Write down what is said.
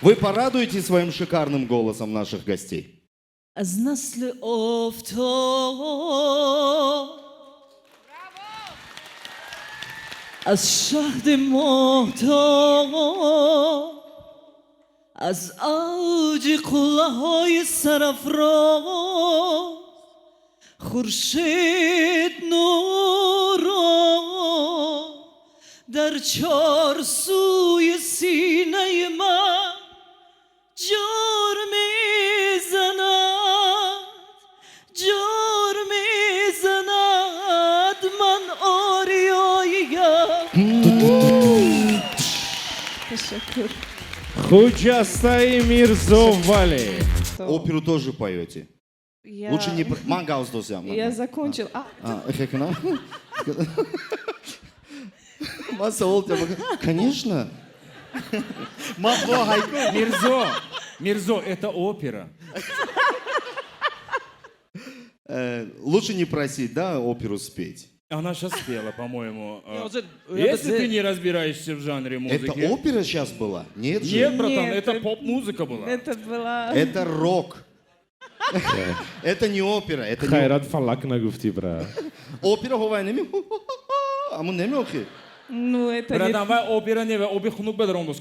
Вы порадуете своим шикарным голосом наших гостей? از نسل آفتاب از شهد ماهتاب از اوج قله های سرافراز خورشید نور را در چار سوی سینه من جار میزند جار میزند من آریاییم تشکر Худжастай Мирзовали. Оперу тоже поете? Лучше не... Мангаус дозя. Я закончил. Конечно. Мирзо, это опера. Лучше не просить, да, оперу спеть. Она сейчас спела, по-моему. Если ты не разбираешься в жанре музыки... Это опера сейчас была? Нет же. Нет, братан, Нет, это поп-музыка была. Это была... Это рок. Это не опера. Это не... خیرات فلاک نگفتی برا Опера говай неми. Аму неми охи. Ну, это не... Братан, вай опера не вай, оби хунук бедрондос.